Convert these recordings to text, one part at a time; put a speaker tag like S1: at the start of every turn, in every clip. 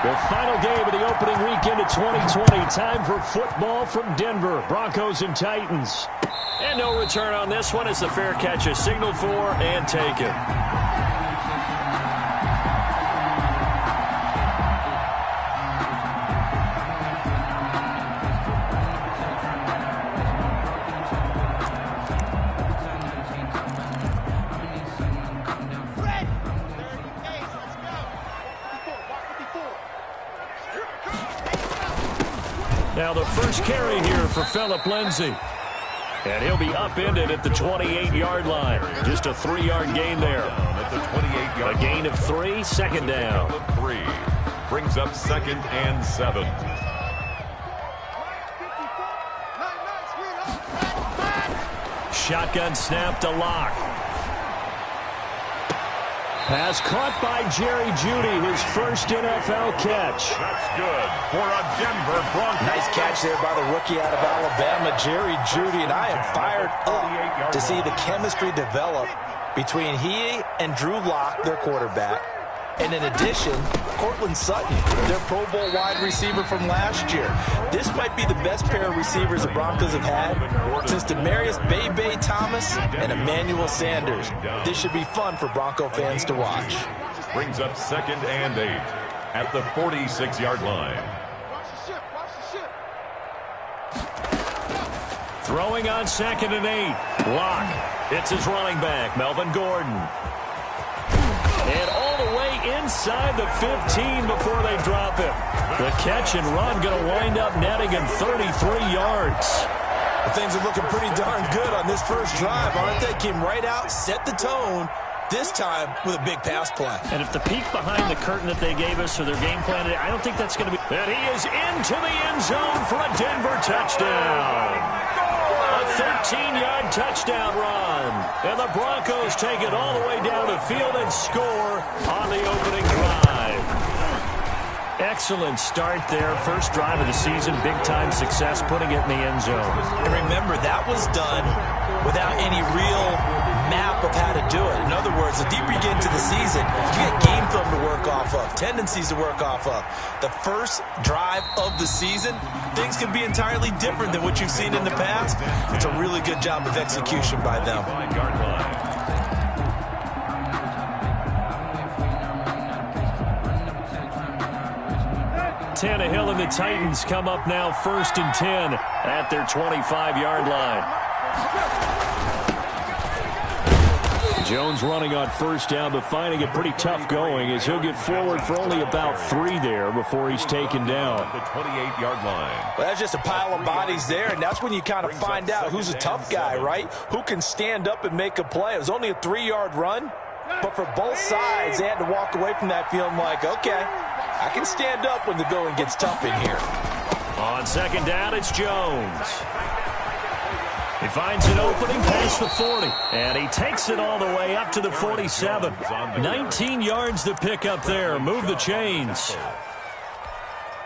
S1: The final game of the opening weekend of 2020. Time for football from Denver. Broncos and Titans. And no return on this one as the fair catch is signaled for and taken. Now the first carry here for Phillip Lindsay. And he'll be upended at the 28-yard line. Just a 3-yard gain there. A gain of 3, second down.
S2: 3 brings up 2nd and 7.
S1: Shotgun snap to Locke. Pass caught by Jerry Jeudy, his first NFL catch.
S2: That's good for a Denver Broncos.
S3: Nice catch there by the rookie out of Alabama, Jerry Jeudy, and I am fired up to see the chemistry develop between he and Drew Lock, their quarterback, and in addition, Cortland Sutton, their Pro Bowl wide receiver from last year. This might be the best pair of receivers the Broncos have had since Demaryius Bebe Thomas and Emmanuel Sanders. This should be fun for Bronco fans to watch.
S2: Brings up 2nd and 8 at the 46-yard line.
S1: Throwing on 2nd and 8. Locke hits his running back, Melvin Gordon. And all the way inside the 15 before they drop him. The catch and run going to wind up netting him 33 yards.
S3: Well, things are looking pretty darn good on this first drive, aren't they? Came right out, set the tone, this time with a big pass play.
S1: And if the peek behind the curtain that they gave us or their game plan today, I don't think that's going to be... And he is into the end zone for a Denver touchdown. A 13-yard touchdown run. And the Broncos take it all the way down the field and score on the opening drive. Excellent start there. First drive of the season. Big-time success putting it in the end zone.
S3: And remember, that was done without any real map of how to do it. In other words, the deeper you get into the season, you get game film to work off of, tendencies to work off of. The first drive of the season, things can be entirely different than what you've seen in the past. It's a really good job of execution by them.
S1: Tannehill and the Titans come up now 1st and 10 at their 25-yard line. Jones running on first down, but finding it pretty tough going as he'll get forward for only about 3 there before he's taken down.
S2: The 28-yard line.
S3: Well, that's just a pile of bodies there, and that's when you kind of find out who's a tough guy, right? Who can stand up and make a play. It was only a 3-yard run, but for both sides, they had to walk away from that feeling like, okay, I can stand up when the going gets tough in here.
S1: On 2nd down, it's Jones. He finds an opening past the 40, and he takes it all the way up to the 47. 19 yards to pick up there. Move the chains.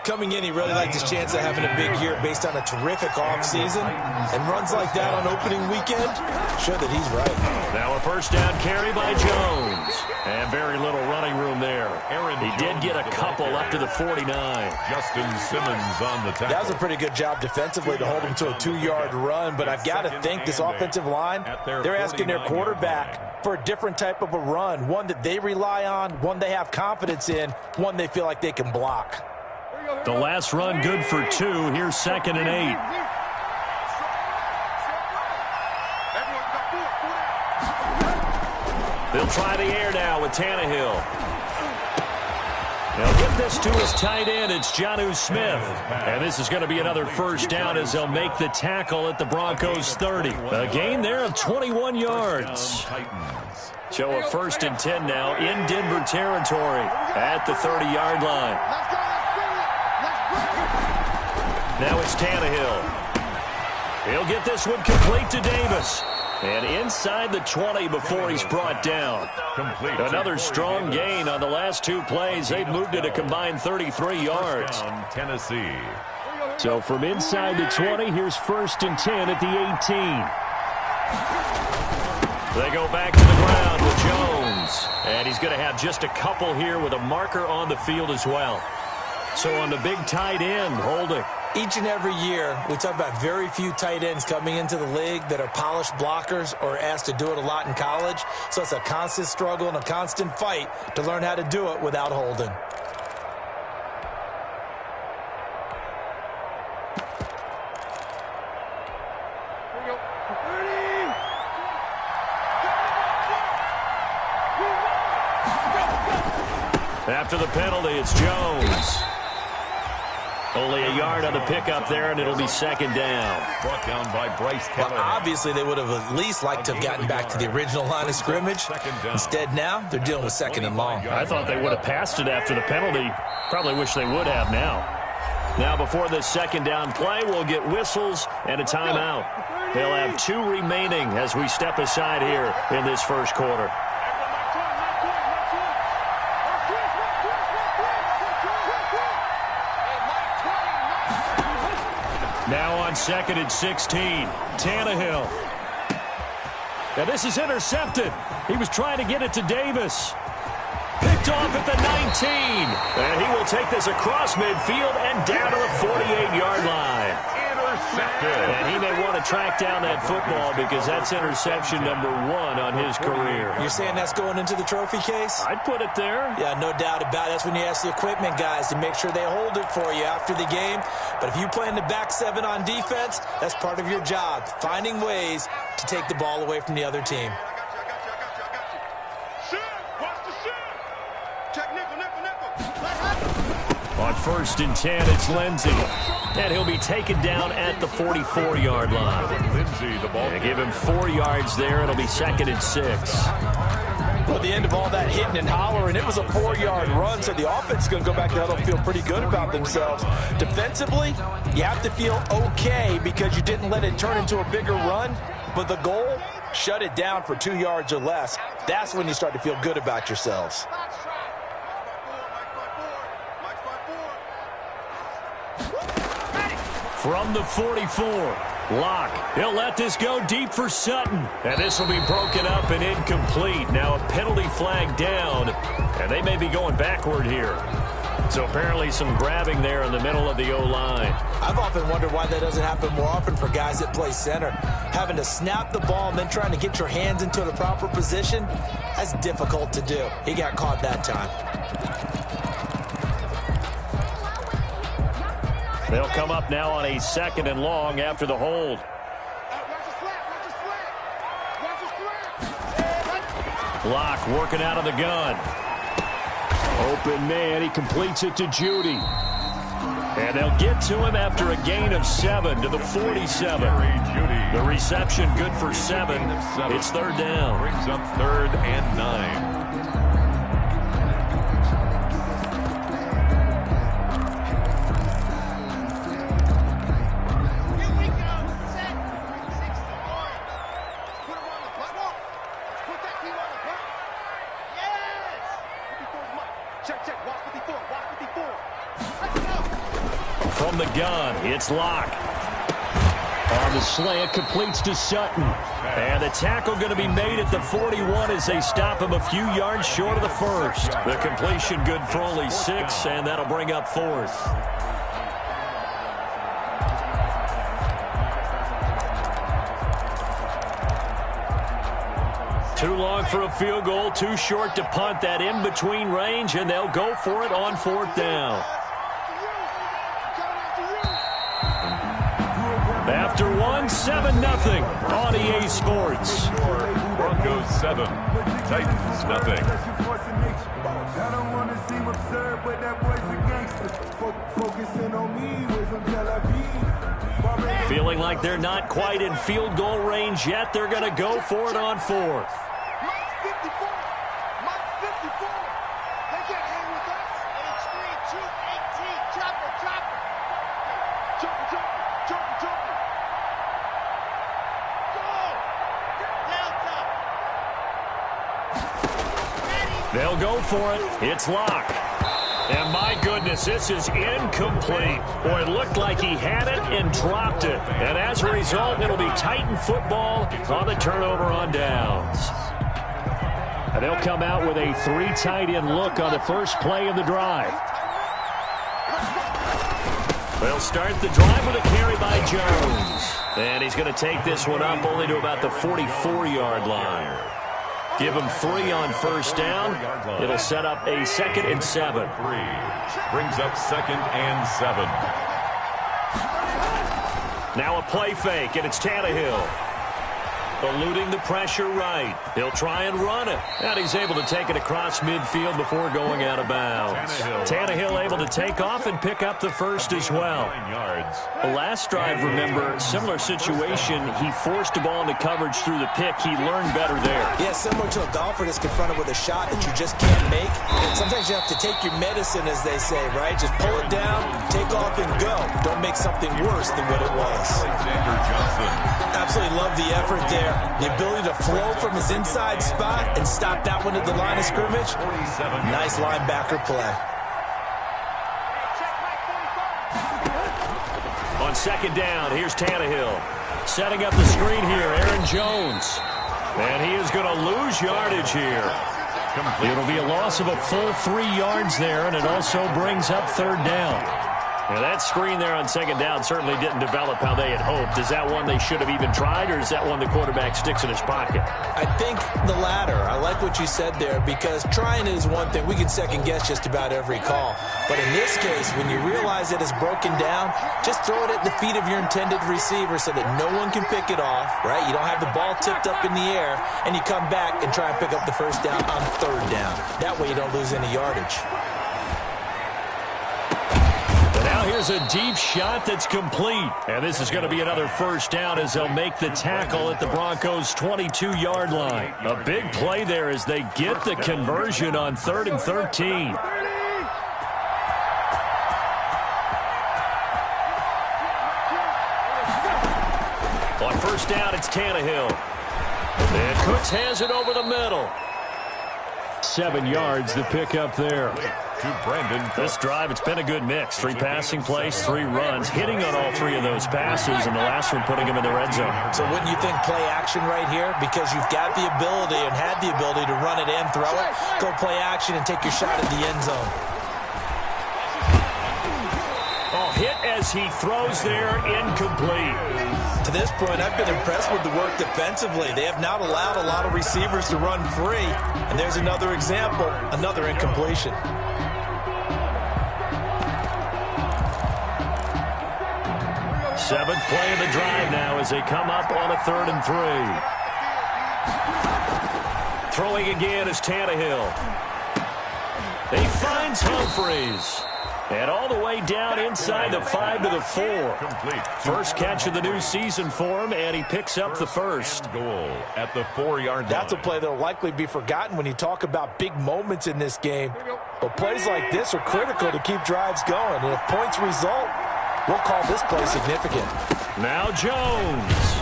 S3: Coming in, he really liked his chance of having a big year based on a terrific offseason. And runs like that on opening weekend, show that he's right.
S1: Now a first down carry by Jones. And very little running room there. He did get a couple up to the 49.
S2: Justin Simmons on the tackle.
S3: That was a pretty good job defensively to hold him to a 2-yard run. But I've got to think this offensive line, they're asking their quarterback for a different type of a run. One that they rely on, one they have confidence in, one they feel like they can block.
S1: The last run good for 2. Here's 2nd and 8. They'll try the air now with Tannehill. They'll get this to his tight end. It's Jonnu Smith. And this is going to be another first down as they'll make the tackle at the Broncos 30. A gain there of 21 yards. So a 1st and 10 now in Denver territory at the 30-yard line. Now it's Tannehill. He'll get this one complete to Davis. And inside the 20 before he's brought down. Another strong gain on the last 2 plays. They've moved it a combined 33 yards.
S2: Tennessee.
S1: So from inside the 20, here's 1st and 10 at the 18. They go back to the ground with Jones. And he's going to have just a couple here with a marker on the field as well. So on the big tight end, holding.
S3: Each and every year, we talk about very few tight ends coming into the league that are polished blockers or asked to do it a lot in college. So it's a constant struggle and a constant fight to learn how to do it without holding.
S1: After the penalty, it's Jones. Only a yard on the pickup there, and it'll be second down.
S2: Brought down by Bryce Keller.
S3: Well, obviously, they would have at least liked to have gotten back to the original line of scrimmage. Instead, now, they're dealing with second and long.
S1: I thought they would have passed it after the penalty. Probably wish they would have now. Now, before this second down play, we'll get whistles and a timeout. They'll have 2 remaining as we step aside here in this first quarter. Now on 2nd and 16, Tannehill. Now this is intercepted. He was trying to get it to Davis. Picked off at the 19. And he will take this across midfield and down to the 48-yard line. Intercepted. And he may want to track down that football because that's interception number 1 on his career.
S3: You're saying that's going into the trophy case?
S1: I'd put it there.
S3: Yeah, no doubt about it. That's when you ask the equipment guys to make sure they hold it for you after the game. But if you play in the back 7 on defense, that's part of your job, finding ways to take the ball away from the other team.
S1: On 1st and 10, it's Lindsey. And he'll be taken down at the 44-yard line.
S2: Lindsey, the ball.
S1: Give him 4 yards there. It'll be 2nd and 6.
S3: Well, at the end of all that hitting and hollering, it was a 4-yard run, so the offense is going to go back to huddle and feel pretty good about themselves. Defensively, you have to feel okay because you didn't let it turn into a bigger run, but the goal, shut it down for 2 yards or less. That's when you start to feel good about yourselves.
S1: From the 44, Locke. He'll let this go deep for Sutton. And this will be broken up and incomplete. Now a penalty flag down, and they may be going backward here. So apparently some grabbing there in the middle of the O-line.
S3: I've often wondered why that doesn't happen more often for guys that play center. Having to snap the ball and then trying to get your hands into the proper position, that's difficult to do. He got caught that time.
S1: They'll come up now on a 2nd and long after the hold. Locke working out of the gun. Open man, he completes it to Judy. And they'll get to him after a gain of 7 to the 47. The reception good for 7. It's 3rd down.
S2: Brings up 3rd and 9.
S1: From the gun, it's Locke. On the slant, completes to Sutton. And the tackle going to be made at the 41 as they stop him a few yards short of the first. The completion good for only 6, and that'll bring up 4th. Too long for a field goal, too short to punt. That in-between range, and they'll go for it on 4th down. After 1, 7-0 on EA Sports.
S2: Broncos 7, Titans nothing.
S1: Feeling like they're not quite in field goal range yet. They're going to go for it on 4th. They'll go for it. It's Locke. And my goodness, this is incomplete. Boy, it looked like he had it and dropped it. And as a result, it'll be Titan football on the turnover on downs. And they'll come out with a 3 tight end look on the first play of the drive. They'll start the drive with a carry by Jones. And he's going to take this one up only to about the 44-yard line. Give him 3 on first down. It'll set up a 2nd and 7.
S2: Brings up 2nd and 7.
S1: Now a play fake, and it's Tannehill. Eluding the pressure right. He'll try and run it. And he's able to take it across midfield before going out of bounds. Tannehill able to take off and pick up the first as well. The last drive, remember, similar situation. He forced the ball into coverage through the pick. He learned better there.
S3: Yeah, similar to a golfer that's confronted with a shot that you just can't make. Sometimes you have to take your medicine, as they say, right? Just pull it down, take off, and go. Don't make something worse than what it was. Absolutely love the effort there. The ability to flow from his inside spot and stop that one at the line of scrimmage. Nice linebacker play.
S1: On 2nd down, here's Tannehill. Setting up the screen here, Aaron Jones. And he is going to lose yardage here. It'll be a loss of a full 3 yards there, and it also brings up 3rd down. Now, that screen there on 2nd down certainly didn't develop how they had hoped. Is that one they should have even tried, or is that one the quarterback sticks in his pocket?
S3: I think the latter. I like what you said there, because trying it is one thing. We can second-guess just about every call. But in this case, when you realize that it's broken down, just throw it at the feet of your intended receiver so that no one can pick it off, right? You don't have the ball tipped up in the air, and you come back and try and pick up the first down on 3rd down. That way you don't lose any yardage.
S1: Here's a deep shot that's complete. And this is going to be another first down as they'll make the tackle at the Broncos' 22-yard line. A big play there as they get the conversion on 3rd and 13. On first down, it's Tannehill. And Cooks has it over the middle. 7 yards to pick up there. This drive, it's been a good mix. 3 passing plays, 3 runs, hitting on all 3 of those passes, and the last one putting him in the red zone.
S3: So wouldn't you think play action right here? Because you've got the ability and had the ability to run it and throw it. Go play action and take your shot at the end zone.
S1: Oh, hit as he throws there, incomplete.
S3: To this point, I've been impressed with the work defensively. They have not allowed a lot of receivers to run free. And there's another example, another incompletion.
S1: Seventh play of the drive now as they come up on a 3rd and 3. Throwing again is Tannehill. He finds Humphries. And all the way down inside the 5 to the 4. First catch of the new season for him, and he picks up the first.
S2: Goal at the 4-yard line.
S3: That's a play that will likely be forgotten when you talk about big moments in this game. But plays like this are critical to keep drives going. And if points result, we'll call this play significant.
S1: Now Jones.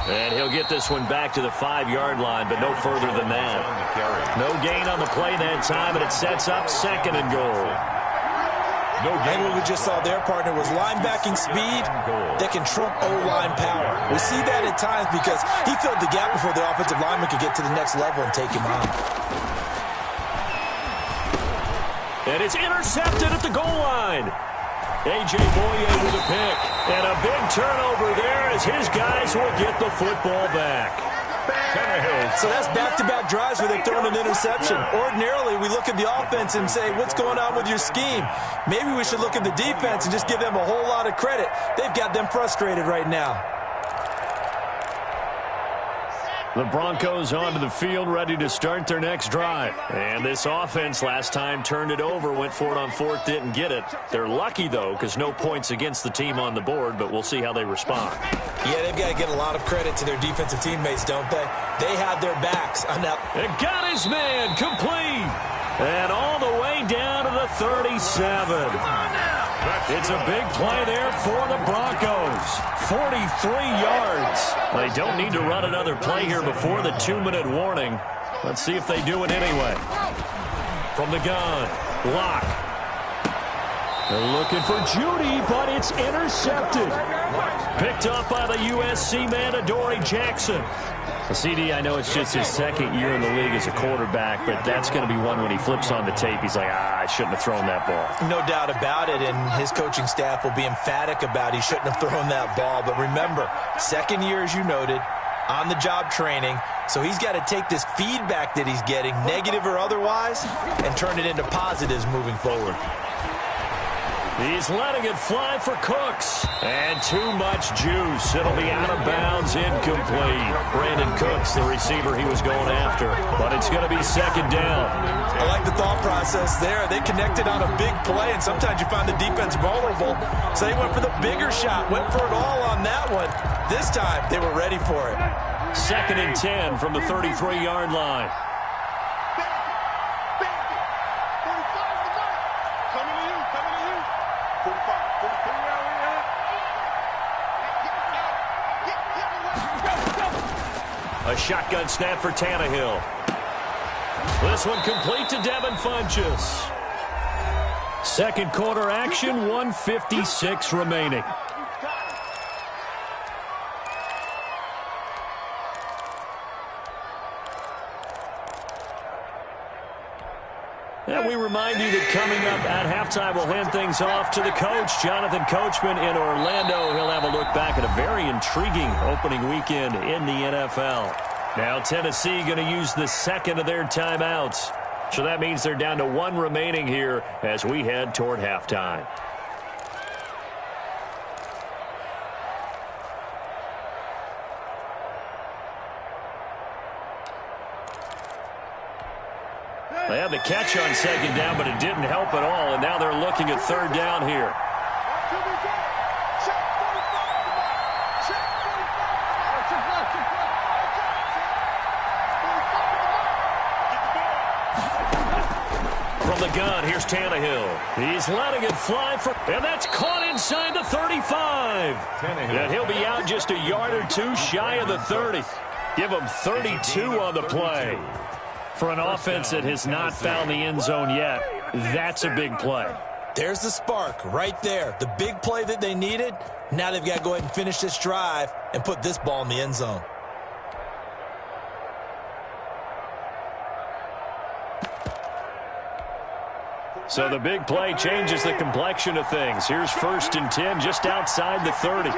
S1: And he'll get this one back to the 5-yard line, but no further than that. No gain on the play that time, and it sets up 2nd and goal.
S3: And what we just saw their partner was linebacking speed that can trump O-line power. We see that at times because he filled the gap before the offensive lineman could get to the next level and take him on.
S1: And it's intercepted at the goal line. A.J. Boye with a pick. And a big turnover there as his guys will get the football back.
S3: So that's back-to-back drives where they've thrown an interception. Ordinarily, we look at the offense and say, what's going on with your scheme? Maybe we should look at the defense and just give them a whole lot of credit. They've got them frustrated right now.
S1: The Broncos onto the field, ready to start their next drive. And this offense last time turned it over, went for it on 4th, didn't get it. They're lucky, though, because no points against the team on the board, but we'll see how they respond.
S3: Yeah, they've got to give a lot of credit to their defensive teammates, don't they? They had their backs. And
S1: got his man complete. And all the way down to the 37. It's a big play there for the Broncos. 43 yards. They don't need to run another play here before the 2-minute warning. Let's see if they do it anyway. From the gun, Locke. They're looking for Judy, but it's intercepted. Picked up by the USC man, Adoree Jackson. CD, I know it's just his second year in the league as a quarterback, but that's going to be one when he flips on the tape. He's like, I shouldn't have thrown that ball.
S3: No doubt about it, and his coaching staff will be emphatic about he shouldn't have thrown that ball. But remember, second year, as you noted, on-the-job training, so he's got to take this feedback that he's getting, negative or otherwise, and turn it into positives moving forward.
S1: He's letting it fly for Cooks. And too much juice. It'll be out of bounds, incomplete. Brandon Cooks, the receiver he was going after. But it's going to be second down.
S3: I like the thought process there. They connected on a big play, and sometimes you find the defense vulnerable. So they went for the bigger shot, went for it all on that one. This time, they were ready for it.
S1: Second and 10 from the 33-yard line. A shotgun snap for Tannehill. This one complete to Devin Funchess. Second quarter action, 1:56 remaining. And we remind you that coming up at halftime, we'll hand things off to the coach, Jonathan Coachman in Orlando. He'll have a look back at a very intriguing opening weekend in the NFL. Now Tennessee going to use the second of their timeouts. So that means they're down to one remaining here as we head toward halftime. They had the catch on second down, but it didn't help at all, and now they're looking at third down here. From the gun, here's Tannehill. He's letting it fly, and that's caught inside the 35. And he'll be out just a yard or two shy of the 30. Give him 32 on the play. For an offense that has not found the end zone yet, that's a big play.
S3: There's the spark right there. The big play that they needed. Now they've got to go ahead and finish this drive and put this ball in the end zone.
S1: So the big play changes the complexion of things. Here's first and 10 just outside the 30.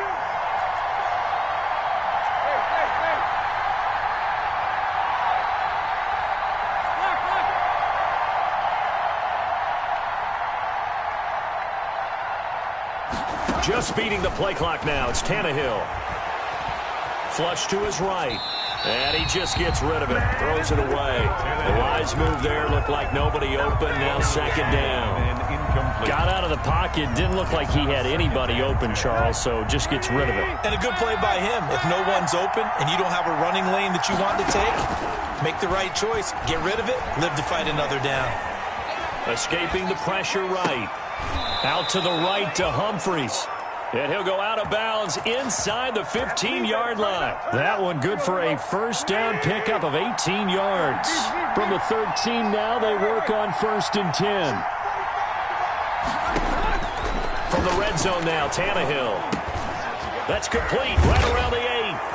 S1: Just beating the play clock now. It's Tannehill. Flush to his right. And he just gets rid of it. Throws it away. The wise move there. Looked like nobody open. Now second down. Got out of the pocket. Didn't look like he had anybody open, Charles, so just gets rid of it.
S3: And a good play by him. If no one's open and you don't have a running lane that you want to take, make the right choice. Get rid of it. Live to fight another down.
S1: Escaping the pressure right. Out to the right to Humphries. And he'll go out of bounds inside the 15-yard line. That one good for a first down pickup of 18 yards. From the 13 now, they work on first and 10. From the red zone now, Tannehill. That's complete right around the 8.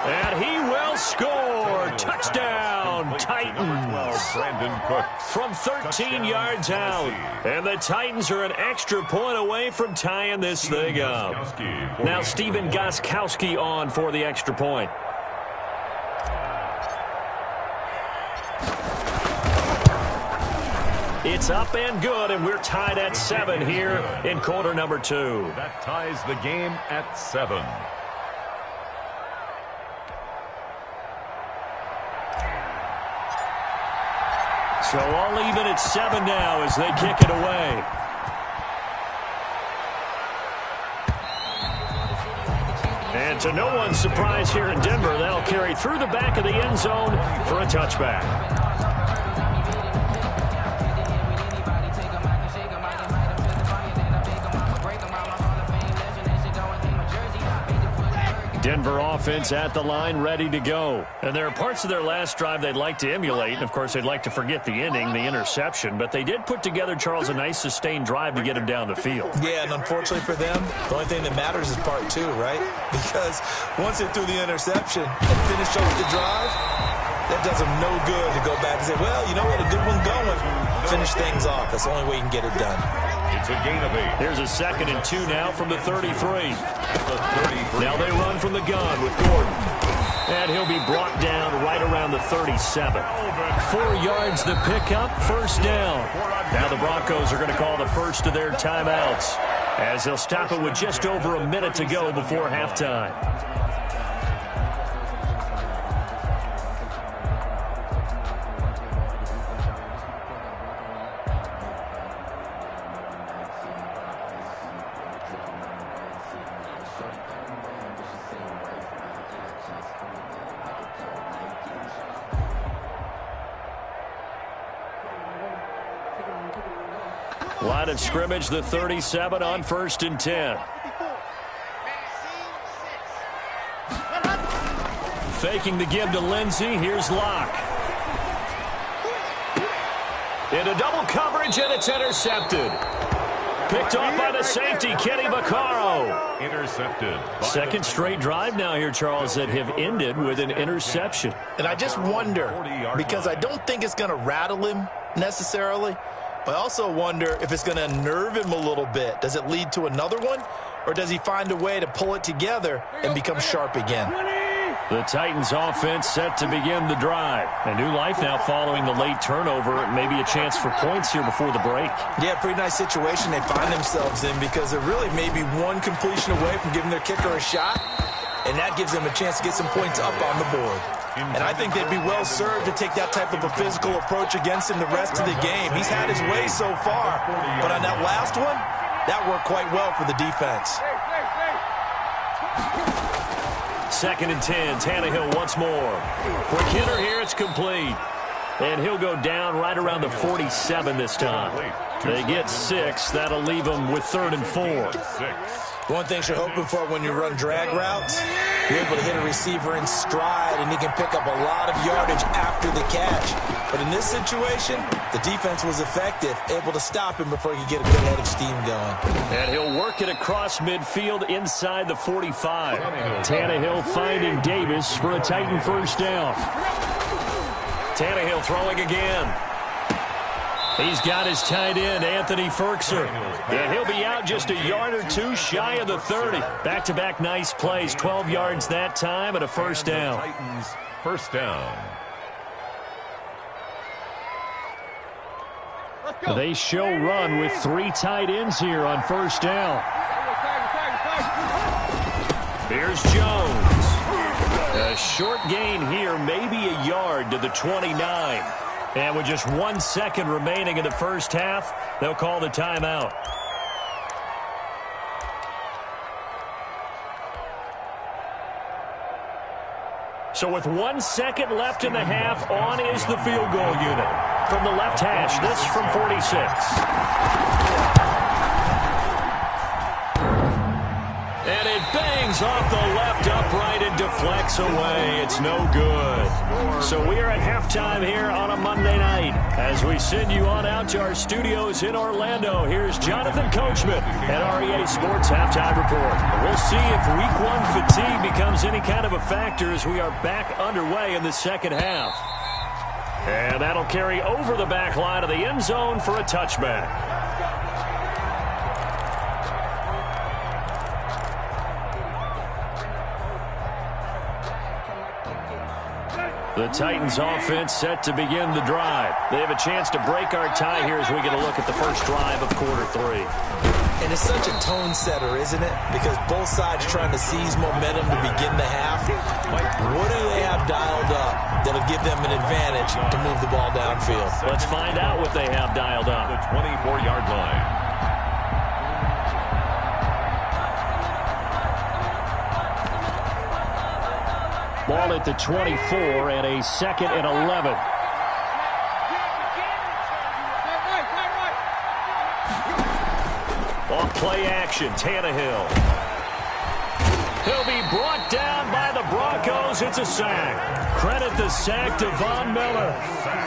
S1: And he will score. Touchdown, Titans. From 13 yards out. And the Titans are an extra point away from tying this thing up. Now Stephen Gostkowski on for the extra point. It's up and good, and we're tied at 7 here in quarter number 2.
S2: That ties the game at 7.
S1: So all even at 7 now as they kick it away. And to no one's surprise here in Denver, they'll carry through the back of the end zone for a touchback. Denver offense at the line, ready to go. And there are parts of their last drive they'd like to emulate, and, of course, they'd like to forget the inning, the interception. But they did put together, Charles, a nice sustained drive to get him down the field.
S3: Yeah, and unfortunately for them, the only thing that matters is part two, right? Because once they threw the interception and finished off the drive, that does them no good to go back and say, well, you know what, a good one going. Finish things off. That's the only way you can get it done.
S2: It's a gain of 8.
S1: Here's a 2nd and 2 now from the 33. Now they run from the gun with Gordon. And he'll be brought down right around the 37. 4 yards the pickup, first down. Now the Broncos are going to call the first of their timeouts as they'll stop it with just over a minute to go before halftime. Line of scrimmage, the 37 on 1st and 10. Faking the give to Lindsey. Here's Locke. Into double coverage, and it's intercepted. Picked off by the safety, Kenny Vaccaro.
S2: Intercepted.
S3: Second straight drive now here, Charles, that have ended with an interception. And I just wonder, because I don't think it's going to rattle him necessarily, but I also wonder if it's going to unnerve him a little bit. Does it lead to another one, or does he find a way to pull it together and become sharp again?
S1: The Titans offense set to begin the drive. A new life now following the late turnover. Maybe a chance for points here before the break.
S3: Yeah, pretty nice situation they find themselves in, because they're really maybe one completion away from giving their kicker a shot, and that gives them a chance to get some points up on the board. And I think they'd be well served to take that type of a physical approach against him the rest of the game. He's had his way so far, but on that last one, that worked quite well for the defense.
S1: 2nd and 10, Tannehill once more. Quick hitter here, it's complete. And he'll go down right around the 47 this time. They get 6. That'll leave them with 3rd and 4.
S3: One thing you're hoping for when you run drag routes, you're able to hit a receiver in stride, and he can pick up a lot of yardage after the catch. But in this situation, the defense was effective, able to stop him before he could get a good head of steam going.
S1: And he'll work it across midfield inside the 45. Tannehill finding Davis for a Titan first down. Tannehill throwing again. He's got his tight end, Anthony Ferkser. And he'll be out just a yard or two shy of the 30. Back-to-back nice plays, 12 yards that time and a first down.
S2: Titans first down.
S1: They show run with 3 tight ends here on first down. Here's Jones. A short gain here, maybe a yard to the 29. And with just 1 second remaining in the first half, they'll call the timeout. So with 1 second left in the half, on is the field goal unit. From the left hash, this from 46. And it bangs off the left upright and deflects away. It's no good. So we are at halftime here on a Monday night. As we send you on out to our studios in Orlando, here's Jonathan Coachman at REA Sports Halftime Report. We'll see if Week 1 fatigue becomes any kind of a factor as we are back underway in the second half. And that'll carry over the back line of the end zone for a touchback. The Titans offense set to begin the drive. They have a chance to break our tie here as we get a look at the first drive of quarter 3.
S3: And it's such a tone setter, isn't it? Because both sides trying to seize momentum to begin the half. What do they have dialed up that'll give them an advantage to move the ball downfield?
S1: Let's find out what they have dialed up.
S2: The 24-yard line.
S1: Ball at the 24 and a 2nd and 11. Off play action, Tannehill. He'll be brought down by the Broncos. It's a sack. Credit the sack to Von Miller.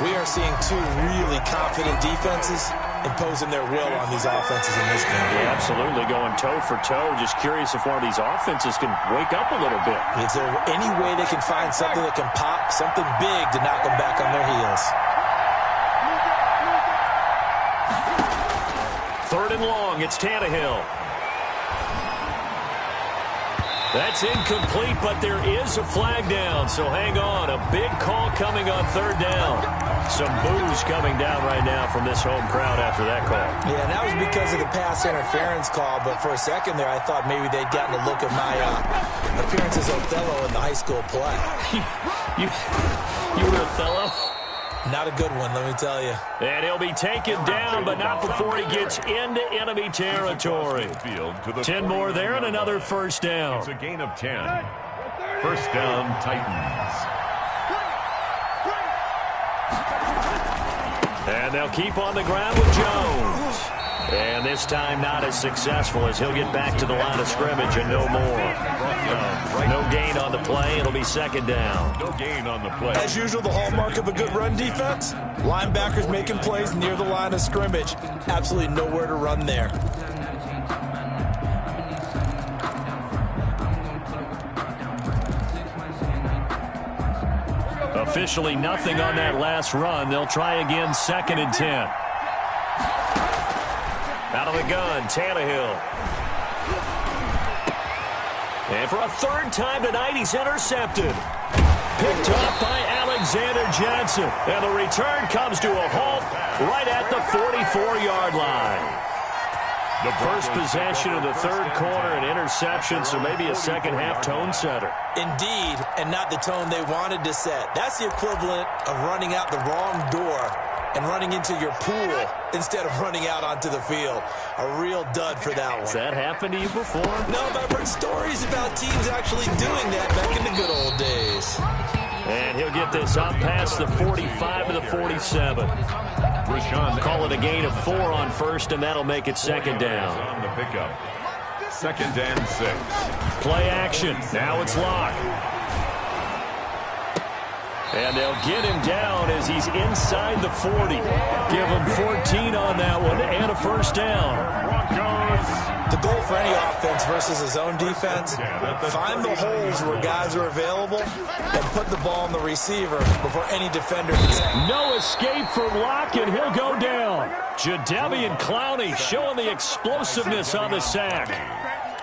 S3: We are seeing two really confident defenses imposing their will on these offenses in this game.
S1: Yeah, absolutely, going toe for toe. Just curious if one of these offenses can wake up a little bit.
S3: Is there any way they can find something that can pop, something big to knock them back on their heels?
S1: 3rd and long, it's Tannehill. That's incomplete, but there is a flag down, so hang on. A big call coming on 3rd down. Some boos coming down right now from this home crowd after that call.
S3: Yeah, and that was because of the pass interference call, but for a second there I thought maybe they'd gotten a look at my appearance as Othello in the high school play.
S1: You were Othello?
S3: Not a good one, let me tell you.
S1: And he'll be taken down, but not before he gets into enemy territory. 10 more there and another 1st down.
S2: It's a gain of 10. 1st down, Titans.
S1: And they'll keep on the ground with Jones. And this time not as successful as he'll get back to the line of scrimmage and no more. No gain on the play. It'll be 2nd down.
S2: No gain on the play.
S3: As usual, the hallmark of a good run defense, linebackers making plays near the line of scrimmage. Absolutely nowhere to run there.
S1: Officially nothing on that last run. They'll try again, 2nd and 10. Out of the gun, Tannehill. And for a 3rd time tonight, he's intercepted. Picked off by Alexander Johnson. And the return comes to a halt right at the 44-yard line. The first possession of the 3rd quarter, an interception, so maybe a second-half tone setter.
S3: Indeed, and not the tone they wanted to set. That's the equivalent of running out the wrong door and running into your pool instead of running out onto the field. A real dud for that one.
S1: Has that happened to you before?
S3: No, but I've heard stories about teams actually doing that back in the good old days.
S1: And he'll get this up past the 45 to the 47. Call it a gain of 4 on 1st, and that'll make it 2nd down.
S2: On the pickup. 2nd and 6.
S1: Play action. Now it's Locke. And they'll get him down as he's inside the 40. Give him 14 on that one and a 1st down.
S2: Broncos.
S3: The goal for any offense versus his own defense, find the holes where guys are available and put the ball on the receiver before any defender can.
S1: No escape from Locke, and he'll go down. Jadeveon Clowney showing the explosiveness on the sack.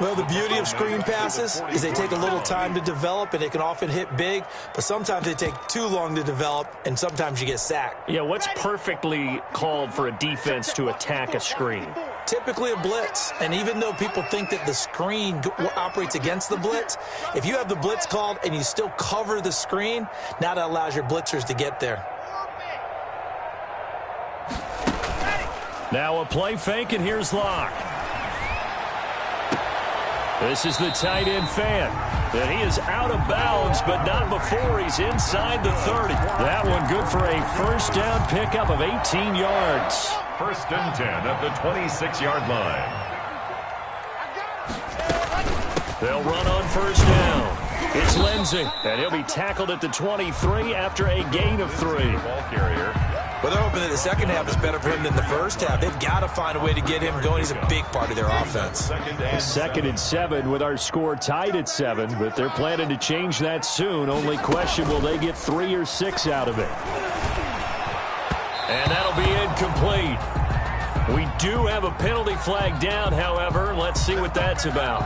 S3: Well, the beauty of screen passes is they take a little time to develop, and they can often hit big, but sometimes they take too long to develop, and sometimes you get sacked.
S1: Yeah, what's perfectly called for a defense to attack a screen?
S3: Typically a blitz, and even though people think that the screen operates against the blitz, if you have the blitz called and you still cover the screen, now that allows your blitzers to get there.
S1: Now a play fake, and here's Locke. This is the tight end fan. And he is out of bounds, but not before he's inside the 30. That one good for a 1st down pickup of 18 yards.
S2: 1st and 10 at the 26-yard line.
S1: They'll run on 1st down. It's Lindsey, and he'll be tackled at the 23 after a gain of 3.
S2: Ball carrier.
S3: Well, they're hoping that the second half is better for him than the first half. They've got to find a way to get him going. He's a big part of their offense.
S1: 2nd and 7 with our score tied at 7, but they're planning to change that soon. Only question, will they get 3 or 6 out of it? And that'll be incomplete. We do have a penalty flag down, however. Let's see what that's about.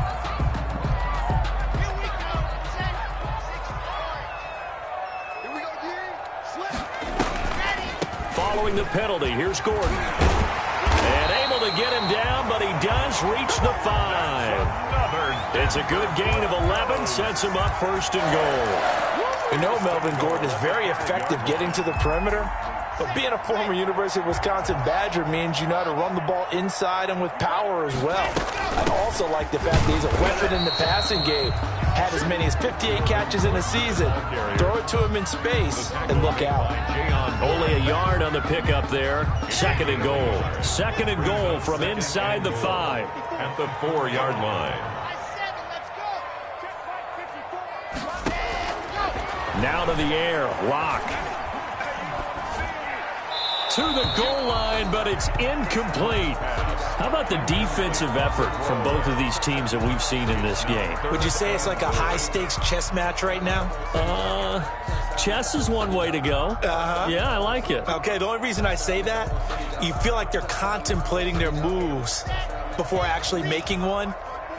S1: Following the penalty, here's Gordon. And able to get him down, but he does reach the 5. It's a good gain of 11, sets him up 1st and goal.
S3: You know Melvin Gordon is very effective getting to the perimeter, but being a former University of Wisconsin Badger means you know how to run the ball inside and with power as well. I also like the fact that he's a weapon in the passing game. Had as many as 58 catches in a season. Throw it to him in space and look out.
S1: Only a yard on the pickup there. 2nd and goal. 2nd and goal from inside the 5.
S2: At the 4-yard line.
S1: Now to the air. Lock. To the goal line, but it's incomplete. How about the defensive effort from both of these teams that we've seen in this game?
S3: Would you say it's like a high-stakes chess match right now?
S1: Chess is one way to go. Yeah, I like it.
S3: Okay, the only reason I say that, you feel like they're contemplating their moves before actually making one,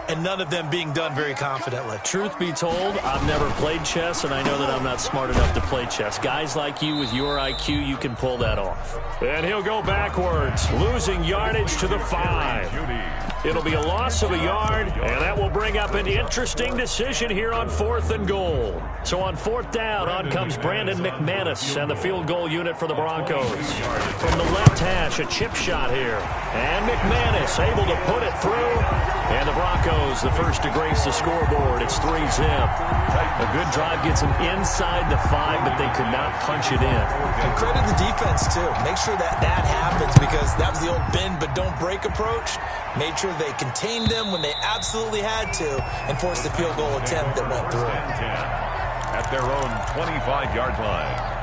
S3: and none of them being done very confidently.
S1: Truth be told, I've never played chess, and I know that I'm not smart enough to play chess. Guys like you with your IQ, you can pull that off. And he'll go backwards, losing yardage to the 5. It'll be a loss of a yard, and that will bring up an interesting decision here on 4th and goal. So on 4th down, on comes Brandon McManus and the field goal unit for the Broncos. From the left hash, a chip shot here. And McManus able to put it through. And the Broncos, the first to grace the scoreboard. It's 3-zip. A good drive gets them inside the 5, but they could not punch it in.
S3: And credit the defense, too. Make sure that happens, because that was the old bend but don't break approach. Made sure they contained them when they absolutely had to and forced the field goal attempt that went through.
S2: At their own 25-yard line.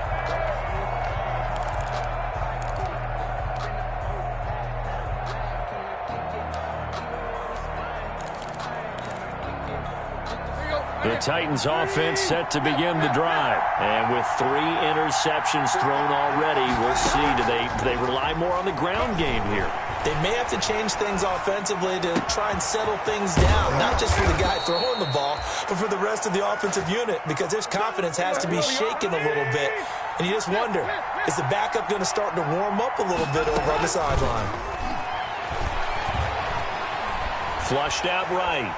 S1: The Titans offense set to begin the drive. And with 3 interceptions thrown already, we'll see. Do they rely more on the ground game here?
S3: They may have to change things offensively to try and settle things down, not just for the guy throwing the ball, but for the rest of the offensive unit, because his confidence has to be shaken a little bit. And you just wonder, is the backup going to start to warm up a little bit over on the sideline? Flushed out right.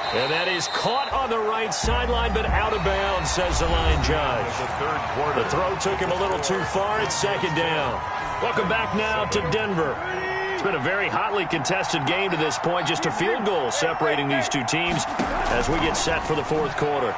S1: And that is caught on the right sideline, but out of bounds, says the line judge. The throw took him a little too far. It's 2nd down. Welcome back now to Denver. It's been a very hotly contested game to this point. Just a field goal separating these two teams as we get set for the 4th quarter.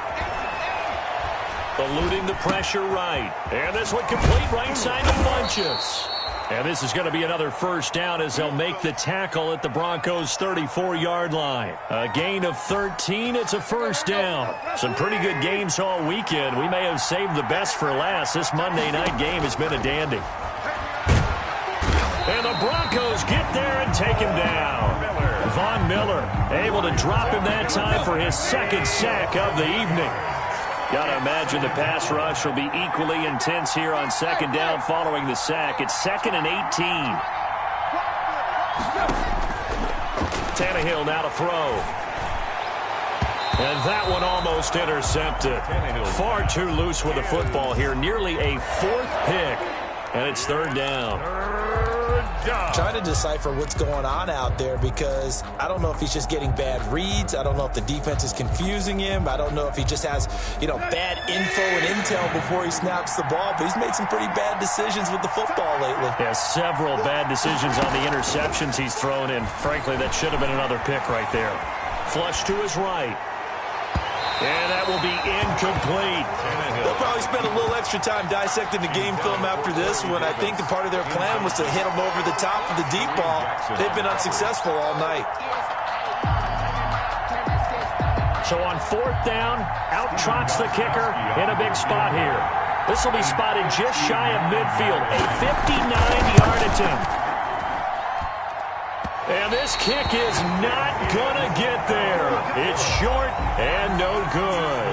S1: Eluding the pressure right. And this one complete right side to Funchess. And this is going to be another 1st down as they'll make the tackle at the Broncos' 34-yard line. A gain of 13. It's a 1st down. Some pretty good games all weekend. We may have saved the best for last. This Monday night game has been a dandy. And the Broncos get there and take him down. Von Miller able to drop him that time for his 2nd sack of the evening. Got to imagine the pass rush will be equally intense here on 2nd down following the sack. It's 2nd and 18. Tannehill now to throw. And that one almost intercepted. Far too loose with the football here. Nearly a 4th pick. And it's 3rd down.
S3: Trying to decipher what's going on out there, because I don't know if he's just getting bad reads. I don't know if the defense is confusing him. I don't know if he just has, bad info and intel before he snaps the ball. But he's made some pretty bad decisions with the football lately.
S1: Yeah, several bad decisions on the interceptions he's thrown in. Frankly, that should have been another pick right there. Flush to his right. And that will be incomplete.
S3: They'll probably spend a little extra time dissecting the game film after this one. I think the part of their plan was to hit them over the top of the deep ball. They've been unsuccessful all night.
S1: So on 4th down, out trots the kicker in a big spot here. This will be spotted just shy of midfield. A 59-yard attempt. And this kick is not going to get there. It's short and no good.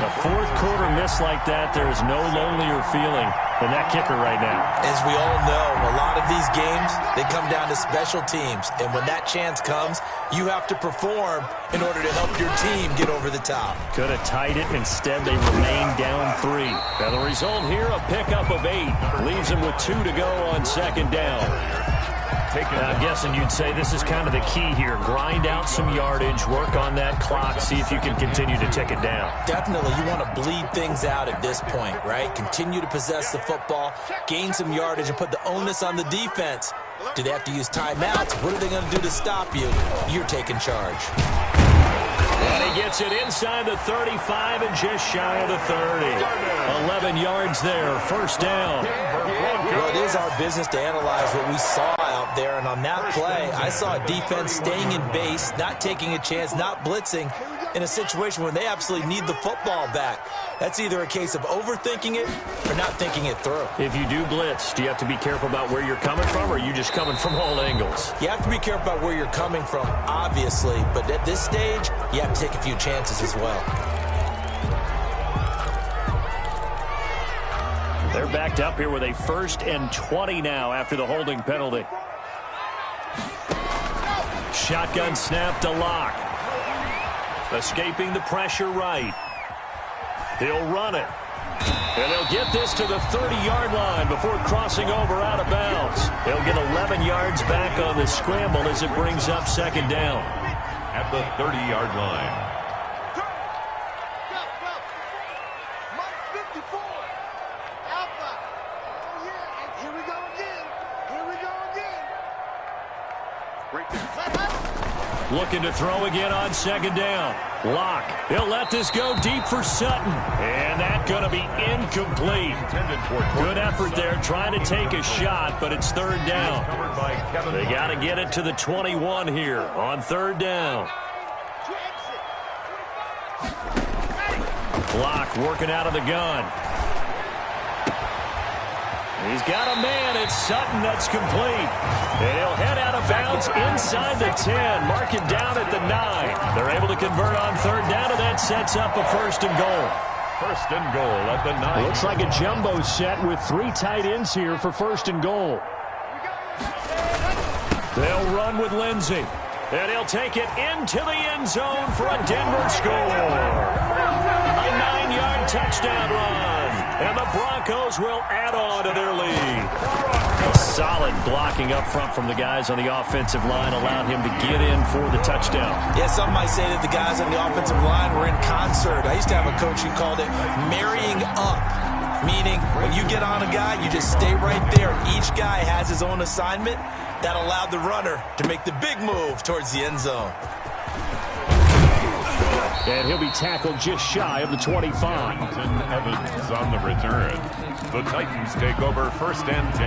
S1: A 4th quarter miss like that, there is no lonelier feeling than that kicker right now.
S3: As we all know, a lot of these games, they come down to special teams. And when that chance comes, you have to perform in order to help your team get over the top.
S1: Could have tied it. Instead, they remain down 3. Now the result here, a pickup of 8. Leaves them with 2 to go on 2nd down. I'm guessing you'd say this is kind of the key here. Grind out some yardage, work on that clock, see if you can continue to tick it down.
S3: Definitely. You want to bleed things out at this point, right? Continue to possess the football, gain some yardage, and put the onus on the defense. Do they have to use timeouts? What are they going to do to stop you? You're taking charge.
S1: And he gets it inside the 35 and just shy of the 30. 11 yards there, 1st down.
S3: Well, it is our business to analyze what we saw out up there, and on that play, I saw a defense staying in base, not taking a chance, not blitzing in a situation where they absolutely need the football back. That's either a case of overthinking it or not thinking it through.
S1: If you do blitz, do you have to be careful about where you're coming from, or are you just coming from all angles?
S3: You have to be careful about where you're coming from, obviously, but at this stage, you have to take a few chances as well.
S1: They're backed up here with a 1st and 20 now after the holding penalty. Shotgun snap to Locke. Escaping the pressure right. He'll run it. And they'll get this to the 30-yard line before crossing over out of bounds. They'll get 11 yards back on the scramble as it brings up 2nd down.
S2: At the 30-yard line.
S1: Looking to throw again on 2nd down. Locke. He'll let this go deep for Sutton. And that's going to be incomplete. Good effort there trying to take a shot, but it's 3rd down. They got to get it to the 21 here on 3rd down. Locke working out of the gun. He's got a man. It's Sutton that's complete. And he'll head out of bounds inside the 10. Mark it down at the 9. They're able to convert on 3rd down, and that sets up a 1st and goal.
S2: 1st and goal at the 9.
S1: Looks like a jumbo set with 3 tight ends here for 1st and goal. They'll run with Lindsey. And he'll take it into the end zone for a Denver score. A 9-yard touchdown run. And the Broncos will add on to their lead. Solid blocking up front from the guys on the offensive line allowed him to get in for the touchdown.
S3: Yeah, some might say that the guys on the offensive line were in concert. I used to have a coach who called it marrying up, meaning when you get on a guy, you just stay right there. Each guy has his own assignment. That allowed the runner to make the big move towards the end zone.
S1: And he'll be tackled just shy of the 25.
S2: Evans on the return. The Titans take over 1st and 10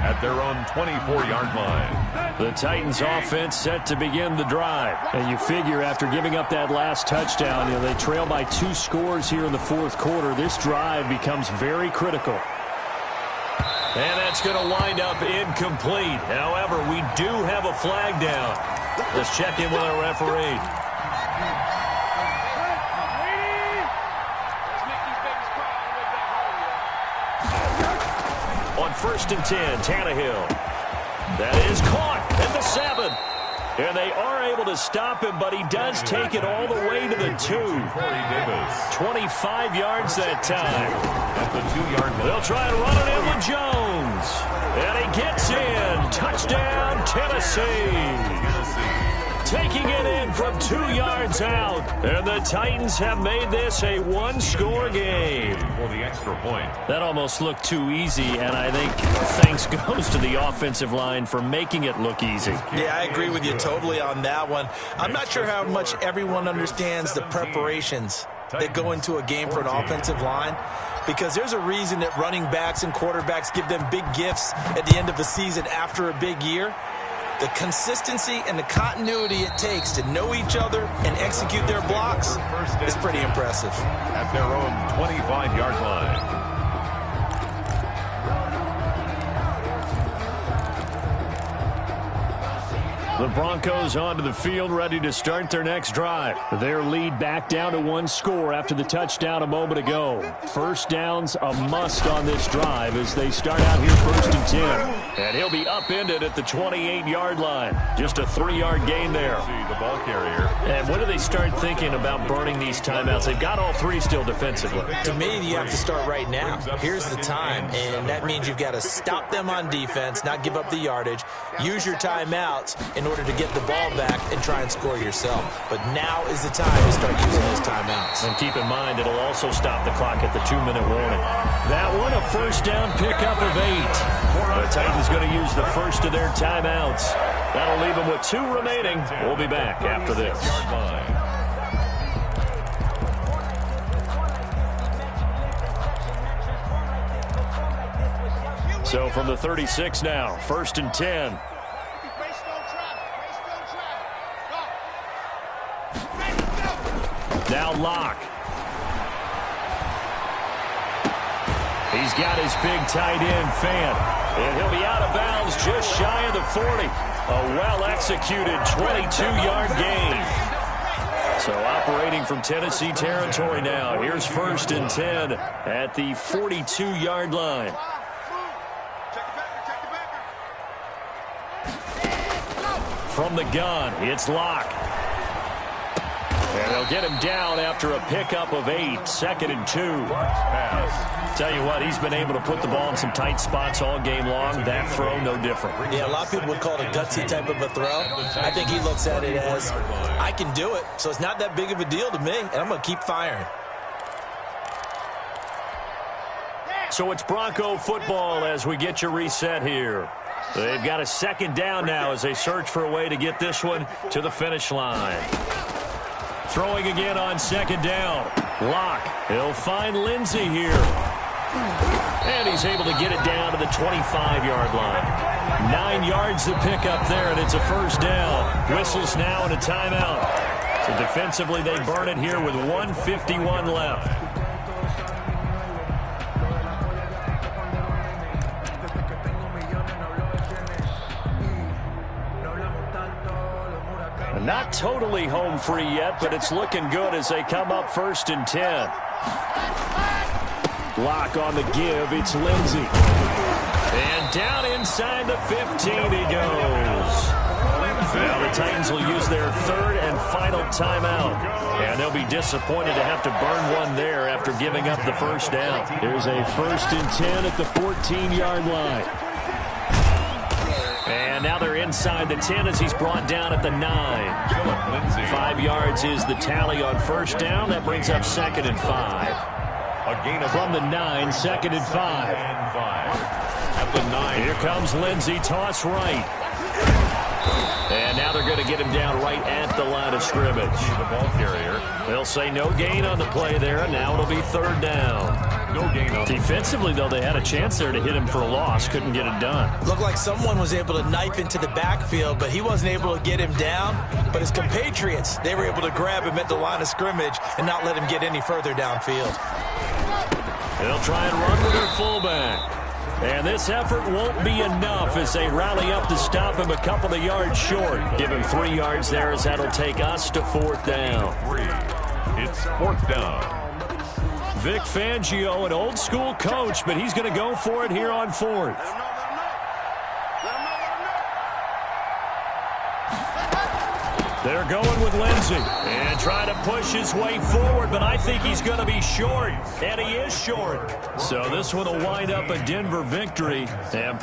S2: at their own 24-yard line.
S1: The Titans offense set to begin the drive. And you figure after giving up that last touchdown, they trail by 2 scores here in the 4th quarter. This drive becomes very critical. And that's going to wind up incomplete. However, we do have a flag down. Let's check in with our referee. On 1st and 10, Tannehill. That is caught at the 7. And they are able to stop him, but he does take it all the way to the 2. 25 yards that time.
S2: At the 2-yard line.
S1: They'll try and run it in with Jones. And he gets in. Touchdown, Tennessee. Taking it in from 2 yards out. And the Titans have made this a 1-score game.
S2: For the extra point.
S1: That almost looked too easy, and I think thanks goes to the offensive line for making it look easy.
S3: Yeah, I agree with you totally on that one. I'm not sure how much everyone understands the preparations that go into a game for an offensive line, because there's a reason that running backs and quarterbacks give them big gifts at the end of the season after a big year. The consistency and the continuity it takes to know each other and execute their blocks is pretty impressive.
S2: At their own 25-yard line.
S1: The Broncos onto the field, ready to start their next drive. Their lead back down to 1 score after the touchdown a moment ago. 1st downs a must on this drive as they start out here 1st and 10. And he'll be upended at the 28-yard line. Just a 3-yard gain there.
S2: See the ball carrier.
S1: And when do they start thinking about burning these timeouts? They've got all 3 still defensively.
S3: To me, you have to start right now. Here's the time, and that means you've got to stop them on defense, not give up the yardage, use your timeouts in order to get the ball back and try and score yourself. But now is the time to start using those timeouts.
S1: And keep in mind, it'll also stop the clock at the 2-minute warning. That one, a 1st down pickup of 8. The Titans going to use the first of their timeouts. That'll leave them with 2 remaining. We'll be back after this. So from the 36 now, 1st and 10. Now Locke. He's got his big tight end, Fant. And he'll be out of bounds just shy of the 40. A well-executed 22-yard gain. So operating from Tennessee territory now. Here's 1st and 10 at the 42-yard line. From the gun, it's Locke. And they'll get him down after a pickup of 8. 2nd and 2. Tell you what, he's been able to put the ball in some tight spots all game long. That throw, no different.
S3: Yeah, a lot of people would call it a gutsy type of a throw. I think he looks at it as, I can do it, so it's not that big of a deal to me, and I'm going to keep firing.
S1: So it's Bronco football as we get you reset here. They've got a 2nd down now as they search for a way to get this one to the finish line. Throwing again on 2nd down. Locke. He'll find Lindsey here. And he's able to get it down to the 25-yard line. 9 yards to pick up there, and it's a 1st down. Whistles now and a timeout. So defensively, they burn it here with 1:51 left. Not totally home free yet, but it's looking good as they come up 1st and 10. Locke on the give. It's Lindsey. And down inside the 15 he goes. Now the Titans will use their 3rd and final timeout. And they'll be disappointed to have to burn one there after giving up the 1st down. There's a 1st and 10 at the 14-yard line. And now they're inside the 10 as he's brought down at the 9. 5 yards is the tally on 1st down. That brings up 2nd and 5. From the 9, 2nd and 5. At the 9. Here comes Lindsey, toss right. And now they're going to get him down right at the line of scrimmage. The ball carrier. They'll say no gain on the play there, and now it'll be 3rd down. No gain on. Defensively, though, they had a chance there to hit him for a loss. Couldn't get it done. Looked like someone was able to knife into the backfield, but he wasn't able to get him down. But his compatriots, they were able to grab him at the line of scrimmage and not let him get any further downfield. They'll try and run with their fullback. And this effort won't be enough as they rally up to stop him a couple of yards short. Give him 3 yards there as that'll take us to 4th down.
S2: It's 4th down.
S1: Vic Fangio, an old-school coach, but he's going to go for it here on 4th. They're going with Lindsey and trying to push his way forward, but I think he's going to be short, and he is short. So this one will wind up a Denver victory. And